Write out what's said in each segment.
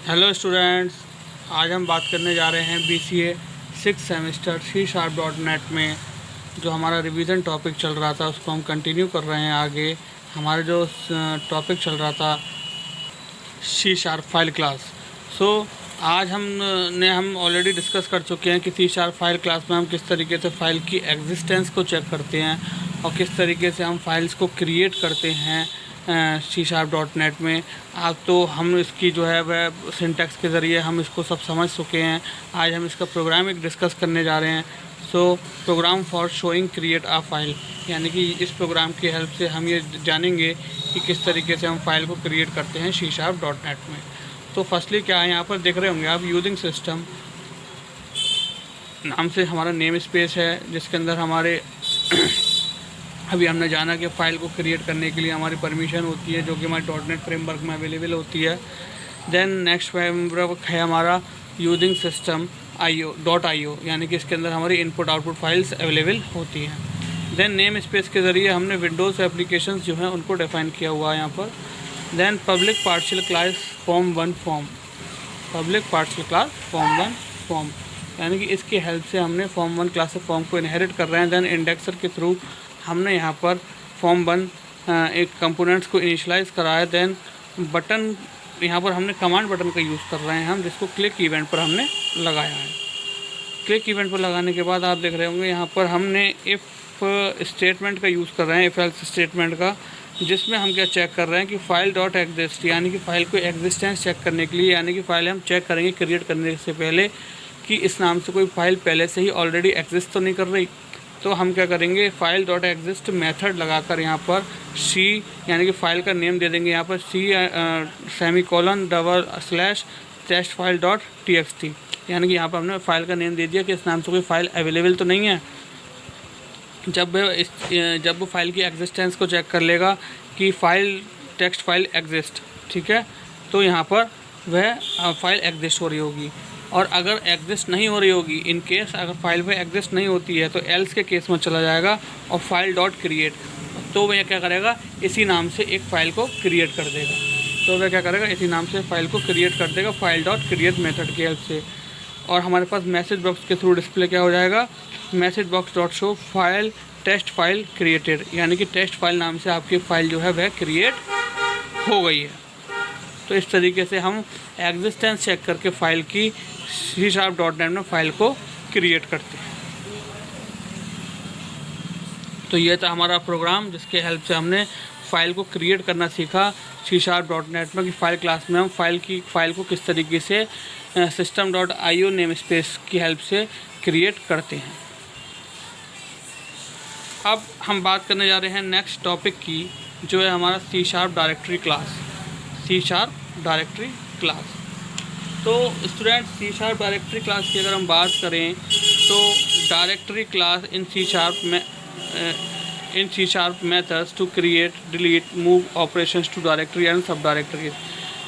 Hello students, आज हम बात करने जा रहे हैं BCA 6 सेमेस्टर C#.NET में जो हमारा रिवीजन टॉपिक चल रहा था उसको हम कंटिन्यू कर रहे हैं आगे। हमारा जो टॉपिक चल रहा था C# फाइल क्लास। आज हम ऑलरेडी डिस्कस कर चुके हैं कि C# फाइल क्लास में हम किस तरीके से फ़ाइल की एग्जिस्टेंस को चेक करते हैं और किस तरीके से हम फाइल्स को क्रिएट करते हैं C#.NET में। अब तो हम इसकी जो है वह सिंटैक्स के ज़रिए हम इसको सब समझ चुके हैं। आज हम इसका प्रोग्राम एक डिस्कस करने जा रहे हैं। Program for showing create a file, यानी कि इस प्रोग्राम की हेल्प से हम ये जानेंगे कि किस तरीके से हम फाइल को क्रिएट करते हैं C#.NET में। तो फर्स्टली क्या है, यहाँ पर देख रहे होंगे आप यूजिंग सिस्टम नाम से हमारा नेम स्पेस है जिसके अंदर हमारे अभी हमने जाना कि फ़ाइल को क्रिएट करने के लिए हमारी परमिशन होती है जो कि हमारे .NET फ्रेमवर्क में अवेलेबल होती है। देन नेक्स्ट फ्रेमवर्क है हमारा यूजिंग सिस्टम .io, यानी कि इसके अंदर हमारी इनपुट आउटपुट फाइल्स अवेलेबल होती हैं। देन नेम स्पेस के ज़रिए हमने विंडोज़ एप्लीकेशंस जो हैं उनको डिफ़ाइन किया हुआ है यहाँ पर। Then public partial class form public partial class form, यानी कि इसकी हेल्प से हमने फॉर्म 1 क्लास से फॉर्म को इनहेरिट कर रहे हैं। देन इंडेक्सर के थ्रू हमने यहाँ पर फॉर्म 1 एक कंपोनेंट्स को इनिशियलाइज़ करा है। देन बटन, यहाँ पर हमने कमांड बटन का यूज़ कर रहे हैं हम, जिसको क्लिक इवेंट पर हमने लगाया है। क्लिक इवेंट पर लगाने के बाद आप देख रहे होंगे यहाँ पर हमने इफ़ स्टेटमेंट का यूज़ कर रहे हैं, इफ़ एल्स स्टेटमेंट का, जिसमें हम क्या चेक कर रहे हैं कि फ़ाइल डॉट एग्जिस्ट, यानी कि फ़ाइल को एग्जिस्टेंस चेक करने के लिए, यानी कि फ़ाइल हम चेक करेंगे क्रिएट करने से पहले कि इस नाम से कोई फ़ाइल पहले से ही ऑलरेडी एग्जिस्ट तो नहीं कर रही। तो हम क्या करेंगे, फाइल डॉट एग्जिस्ट मेथड लगाकर यहाँ पर सी, यानी कि फ़ाइल का नेम दे देंगे यहाँ पर C:\/ test file dot txt, यानी कि यहाँ पर हमने फ़ाइल का नेम दे दिया कि इस नाम से कोई फ़ाइल अवेलेबल तो नहीं है। जब वो फ़ाइल की एग्जिस्टेंस को चेक कर लेगा कि फ़ाइल टेक्स्ट फाइल एग्जिस्ट, ठीक है, तो यहाँ पर वह फ़ाइल एग्जिस्ट हो रही होगी। और अगर एग्जिस्ट नहीं हो रही होगी, इन केस अगर फाइल में एग्जिस्ट नहीं होती है, तो एल्स के केस में चला जाएगा और फाइल डॉट क्रिएट, तो वह क्या करेगा, इसी नाम से एक फ़ाइल को क्रिएट कर देगा। तो वह क्या करेगा, इसी नाम से फ़ाइल को क्रिएट कर देगा फाइल डॉट क्रिएट मेथड की हेल्प से। और हमारे पास मैसेज बॉक्स के थ्रू डिस्प्ले क्या हो जाएगा, message box dot show file test file created, यानी कि टेस्ट फाइल नाम से आपकी फ़ाइल जो है वह क्रिएट हो गई है। तो इस तरीके से हम एग्जिस्टेंस चेक करके फ़ाइल की C#.NET में फ़ाइल को क्रिएट करते हैं। तो ये था हमारा प्रोग्राम जिसके हेल्प से हमने फ़ाइल को क्रिएट करना सीखा C#.NET में, कि फ़ाइल क्लास में हम फ़ाइल को किस तरीके से system.io नेम स्पेस की हेल्प से क्रिएट करते हैं। अब हम बात करने जा रहे हैं नेक्स्ट टॉपिक की, जो है हमारा C# directory class. C# directory class. तो स्टूडेंट, C# डायरेक्टरी क्लास की अगर हम बात करें तो directory class in C# methods to create, delete, move operations to directory and sub directory,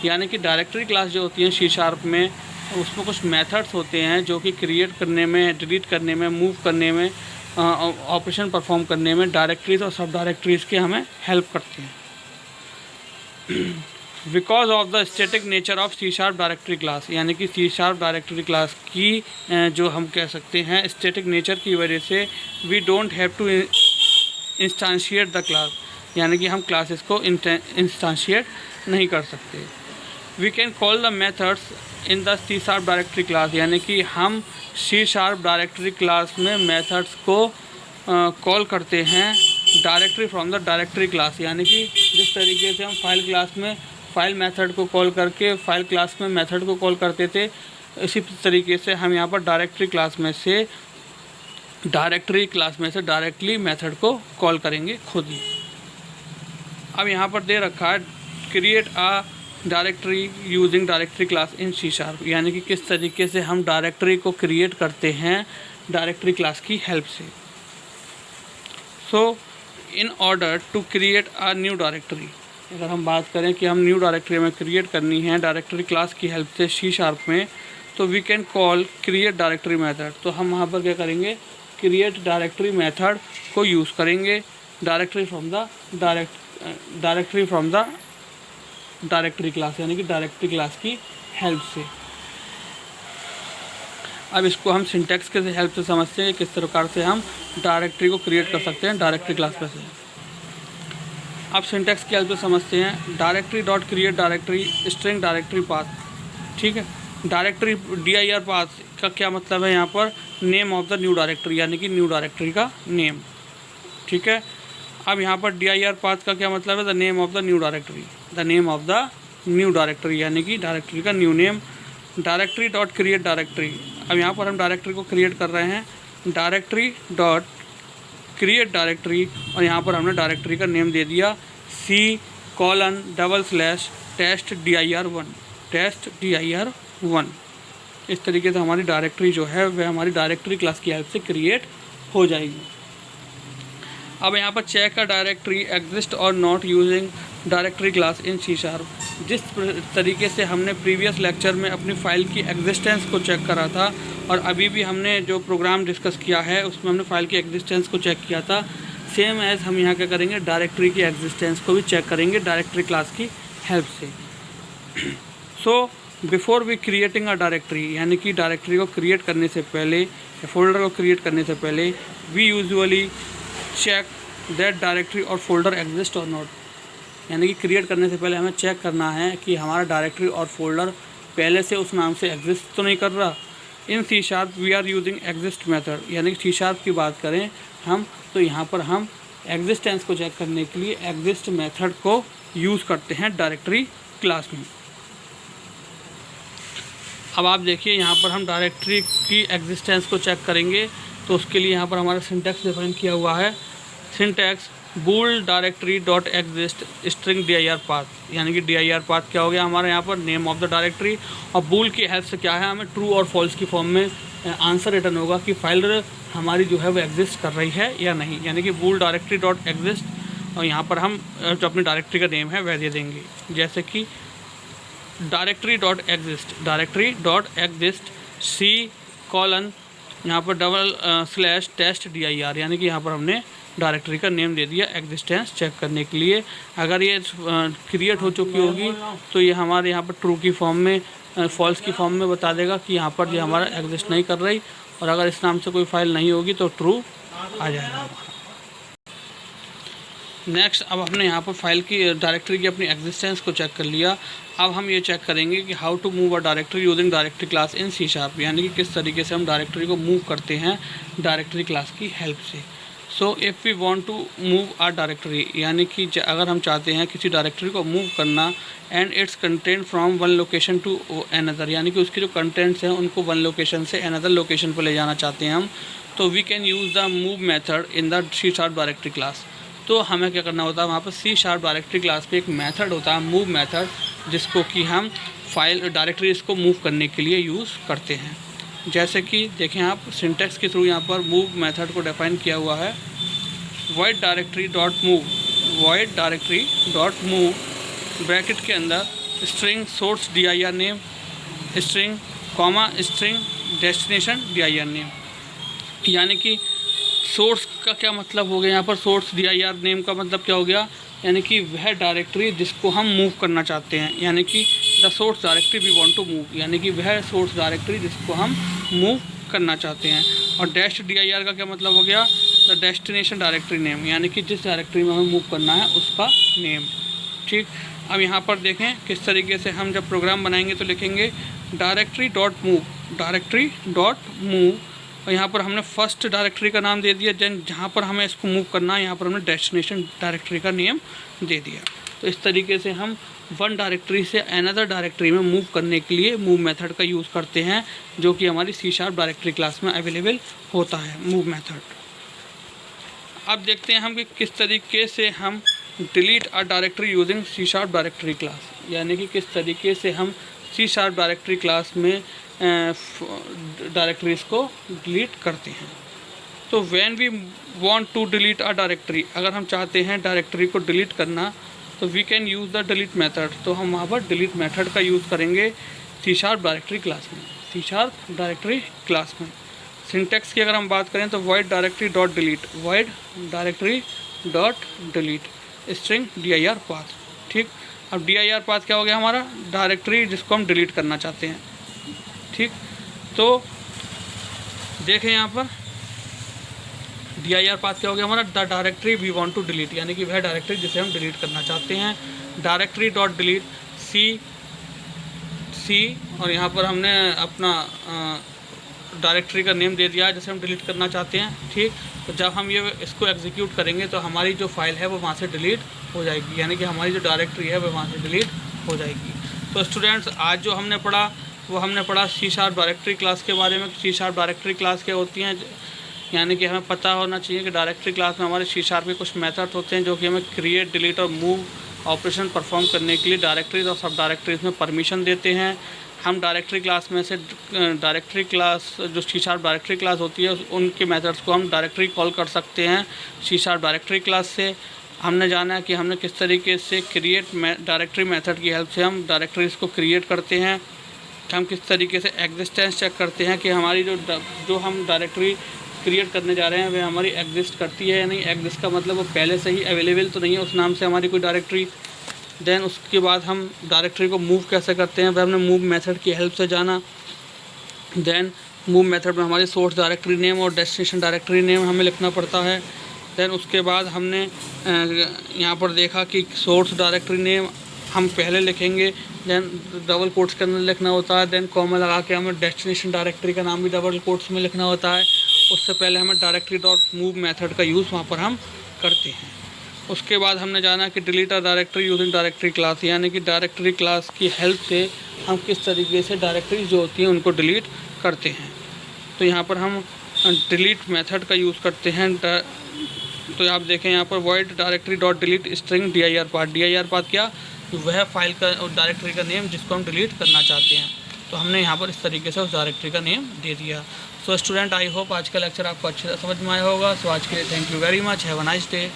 यानी कि डायरेक्टरी क्लास जो होती है C# में, उसमें कुछ मेथड्स होते हैं जो कि क्रिएट करने में, डिलीट करने में, मूव करने में, ऑपरेशन परफॉर्म करने में डायरेक्टरीज और सब डायरेक्टरीज के हमें हेल्प करते हैं। Because of the static nature of C# directory class, यानी कि C# डायरेक्टरी क्लास की जो हम कह सकते हैं स्टैटिक नेचर की वजह से we don't have to instantiate the class, यानी कि हम क्लासेस को इंस्टांशिएट नहीं कर सकते। We can call the methods in the C# directory class, यानी कि हम C# डायरेक्टरी क्लास में मेथड्स को कॉल करते हैं directory from the directory class, यानी कि जिस तरीके से हम फाइल क्लास में फ़ाइल मेथड को कॉल करके फाइल क्लास में मेथड को कॉल करते थे, इसी तरीके से हम यहाँ पर डायरेक्टरी क्लास में से डायरेक्टली मेथड को कॉल करेंगे खुद ही। अब यहाँ पर दे रखा है create a directory using directory class in C#, यानी कि किस तरीके से हम डायरेक्टरी को क्रिएट करते हैं डायरेक्टरी क्लास की हेल्प से। So in order to create a new directory, अगर हम बात करें कि हम न्यू डायरेक्टरी में क्रिएट करनी है डायरेक्टरी क्लास की हेल्प से C# में, तो we can call create directory method. तो हम वहाँ पर क्या करेंगे, क्रिएट डायरेक्टरी मेथड को यूज़ करेंगे directory from the directory class, यानी कि डायरेक्टरी क्लास की हेल्प से। अब इसको हम सिंटैक्स के हेल्प से समझते हैं किस प्रकार से हम डायरेक्टरी को क्रिएट कर सकते हैं डायरेक्टरी क्लास पे से। अब सिंटैक्स की हेल्प से समझते हैं directory dot create directory string directory path. ठीक है, डायरेक्टरी dir पाथ का क्या मतलब है, यहाँ पर name of the new directory, यानी कि न्यू डायरेक्टरी का नेम। ठीक है, अब यहाँ पर dir पाथ का क्या मतलब है, the name of the new directory, the name of the new directory, यानी कि डायरेक्टरी का new name. Directory dot create directory, अब यहाँ पर हम डायरेक्टरी को क्रिएट कर रहे हैं, डायरेक्टरी डॉट क्रिएट डायरेक्टरी, और यहाँ पर हमने डायरेक्टरी का नेम दे दिया C:\/ test dir1, test dir1। इस तरीके से हमारी डायरेक्टरी जो है वह हमारी डायरेक्टरी क्लास की हेल्प से क्रिएट हो जाएगी। अब यहाँ पर चेक का डायरेक्टरी एग्जिस्ट और not using directory class in C#। जिस तरीके से हमने प्रीवियस लेक्चर में अपनी फ़ाइल की एग्जिस्टेंस को चेक करा था, और अभी भी हमने जो प्रोग्राम डिस्कस किया है उसमें हमने फ़ाइल की एग्जिस्टेंस को चेक किया था, सेम एज़ हम यहाँ क्या करेंगे, डायरेक्टरी की एग्जिस्टेंस को भी चेक करेंगे डायरेक्टरी क्लास की हेल्प से। So before we creating a directory, यानी कि डायरेक्टरी को क्रिएट करने से पहले या फोल्डर को क्रिएट करने से पहले we usually check that directory और फोल्डर एग्जिस्ट और नॉट, यानी कि क्रिएट करने से पहले हमें चेक करना है कि हमारा डायरेक्टरी और फोल्डर पहले से उस नाम से एग्जिस्ट तो नहीं कर रहा। In C# we are using exist method, यानी कि C# की बात करें हम तो यहाँ पर हम एग्जिस्टेंस को चेक करने के लिए एग्जिस्ट मेथड को यूज़ करते हैं डायरेक्टरी क्लास में। अब आप देखिए यहाँ पर हम डायरेक्टरी की एग्जिस्टेंस को चेक करेंगे, तो उसके लिए यहाँ पर हमारा सिंटैक्स डिफाइन किया हुआ है, syntax bool directory dot exist string dir path, यानी कि dir पाथ क्या हो गया हमारा यहाँ पर नेम ऑफ द डायरेक्टरी, और बूल की हेल्प से क्या है हमें ट्रू और फॉल्स की फॉर्म में आंसर रिटर्न होगा कि फाइल हमारी जो है वो एग्जिस्ट कर रही है या नहीं, यानी कि बूल डायरेक्टरी डॉट एग्जिस्ट, और यहाँ पर हम जो अपनी डायरेक्टरी का नेम है वह दे देंगे, जैसे कि डायरेक्टरी डॉट एग्जिस्ट C:, यहाँ पर / टेस्ट dir, यानी कि यहाँ पर हमने डायरेक्टरी का नेम दे दिया एग्जिस्टेंस चेक करने के लिए। अगर ये क्रिएट हो चुकी होगी तो ये हमारे यहाँ पर ट्रू की फॉर्म में फॉल्स की फॉर्म में बता देगा कि यहाँ पर ये हमारा एग्जिस्ट नहीं कर रही, और अगर इस नाम से कोई फाइल नहीं होगी तो ट्रू आ जाएगा हमारा। नेक्स्ट, अब हमने यहाँ पर फाइल की डायरेक्टरी की अपनी एग्जिस्टेंस को चेक कर लिया। अब हम ये चेक करेंगे कि how to move a directory using directory class in C#, यानी कि किस तरीके से हम डायरेक्टरी को मूव करते हैं डायरेक्टरी क्लास की हेल्प से। So if we want to move a directory, यानी कि अगर हम चाहते हैं किसी डायरेक्टरी को मूव करना, and its content from one location to another, यानी कि उसके जो कंटेंट्स हैं उनको वन लोकेशन से अनदर लोकेशन पर ले जाना चाहते हैं हम, तो we can use the move method in the C# directory class. तो हमें क्या करना होता है, वहाँ पर C# डायरेक्टरी क्लास पे एक मेथड होता है मूव मेथड, जिसको कि हम फाइल डायरेक्टरीज को मूव करने के लिए यूज़ करते हैं। जैसे कि देखें आप सिंटैक्स के थ्रू यहाँ पर मूव मेथड को डिफाइन किया हुआ है, void directory dot move bracket के अंदर string source dir name string comma string destination dir name, यानी कि सोर्स का क्या मतलब हो गया, यहाँ पर सोर्स dir नेम का मतलब क्या हो गया, यानी कि वह डायरेक्टरी जिसको हम मूव करना चाहते हैं, यानी कि the source directory we want to move, यानी कि वह सोर्स डायरेक्टरी जिसको हम मूव करना चाहते हैं। और डैश dir का क्या मतलब हो गया, द डेस्टिनेशन डायरेक्टरी नेम, यानी कि जिस डायरेक्टरी में हमें मूव करना है उसका नेम। ठीक, अब यहाँ पर देखें किस तरीके से हम जब प्रोग्राम बनाएंगे तो लिखेंगे डायरेक्टरी डॉट मूव, और यहाँ पर हमने फर्स्ट डायरेक्टरी का नाम दे दिया, जहाँ पर हमें इसको मूव करना है यहाँ पर हमने डेस्टिनेशन डायरेक्टरी का नेम दे दिया। तो इस तरीके से हम वन डायरेक्टरी से अनदर डायरेक्टरी में मूव करने के लिए मूव मेथड का यूज़ करते हैं, जो कि हमारी C# डायरेक्टरी क्लास में अवेलेबल होता है मूव मेथड। अब देखते हैं हम कि किस तरीके से हम delete a directory using C# directory class, यानी कि किस तरीके से हम C# डायरेक्टरी क्लास में डायरेक्टरीज को डिलीट करते हैं। तो when we want to delete a directory, अगर हम चाहते हैं डायरेक्टरी को डिलीट करना, तो we can use the delete method, तो हम वहाँ पर डिलीट मेथड का यूज़ करेंगे C# डायरेक्टरी क्लास में, C# डायरेक्टरी क्लास में। सिंटैक्स की अगर हम बात करें तो void directory dot delete string dir path. ठीक, अब dir पाथ क्या हो गया हमारा, डायरेक्टरी जिसको हम डिलीट करना चाहते हैं। ठीक, तो देखें यहाँ पर dir पाथ क्या हो गया हमारा, the directory we want to delete, यानी कि वह डायरेक्टरी जिसे हम डिलीट करना चाहते हैं। डायरेक्टरी डॉट डिलीट सी और यहाँ पर हमने अपना डायरेक्टरी का नेम दे दिया जिसे हम डिलीट करना चाहते हैं। ठीक, तो जब हम ये इसको एग्जीक्यूट करेंगे तो हमारी जो फाइल है वो वहाँ से डिलीट हो जाएगी, यानी कि हमारी जो डायरेक्टरी है वो वहाँ से डिलीट हो जाएगी। तो स्टूडेंट्स, आज जो हमने पढ़ा वो हमने पढ़ा C# डायरेक्टरी क्लास के बारे में। C# डायरेक्टरी क्लास क्या होती हैं, यानी कि हमें पता होना चाहिए कि डायरेक्टरी क्लास में हमारे C# के कुछ मेथड होते हैं जो कि हमें क्रिएट, डिलीट और मूव ऑपरेशन परफॉर्म करने के लिए डायरेक्टरीज और सब डायरेक्टरीज में परमिशन देते हैं। हम डायरेक्टरी क्लास में से डायरेक्टरी क्लास जो C# डायरेक्टरी क्लास होती है उनके मेथड्स को हम डायरेक्टरी कॉल कर सकते हैं C# डायरेक्टरी क्लास से। हमने जाना है कि हमने किस तरीके से क्रिएट डायरेक्टरी मेथड की हेल्प से हम डायरेक्टरीज को क्रिएट करते हैं, हम किस तरीके से एग्जिस्टेंस चेक करते हैं कि हमारी जो हम डायरेक्टरी क्रिएट करने जा रहे हैं वह हमारी एग्जिस्ट करती है या नहीं। एग्जिस्ट का मतलब वो पहले से ही अवेलेबल तो नहीं है उस नाम से हमारी कोई डायरेक्टरी। देन उसके बाद हम डायरेक्टरी को मूव कैसे करते हैं, वह हमने मूव मेथड की हेल्प से जाना। देन मूव मेथड में हमारी सोर्स डायरेक्टरी नेम और डेस्टिनेशन डायरेक्टरी नेम हमें लिखना पड़ता है। देन उसके बाद हमने यहाँ पर देखा कि सोर्स डायरेक्टरी नेम हम पहले लिखेंगे, देन डबल कोट्स के अंदर लिखना होता है, देन कॉमा लगा के हमें डेस्टिनेशन डायरेक्टरी का नाम भी डबल कोट्स में लिखना होता है। उससे पहले हमें डायरेक्टरी डॉट मूव मेथड का यूज़ वहाँ पर हम करते हैं। उसके बाद हमने जाना कि delete a directory using directory class, यानी कि डायरेक्टरी क्लास की हेल्प से हम किस तरीके से डायरेक्टरी जो होती हैं उनको डिलीट करते हैं। तो यहाँ पर हम डिलीट मेथड का यूज़ करते हैं। तो आप देखें यहाँ पर void directory dot delete string dir path क्या, वह फाइल का और डायरेक्टरी का नेम जिसको हम डिलीट करना चाहते हैं। तो हमने यहाँ पर इस तरीके से उस डायरेक्टरी का नेम दे दिया। सो स्टूडेंट, आई होप आज का लेक्चर आपको अच्छे से समझ में आया होगा। सो आज के लिए thank you very much, have a nice day.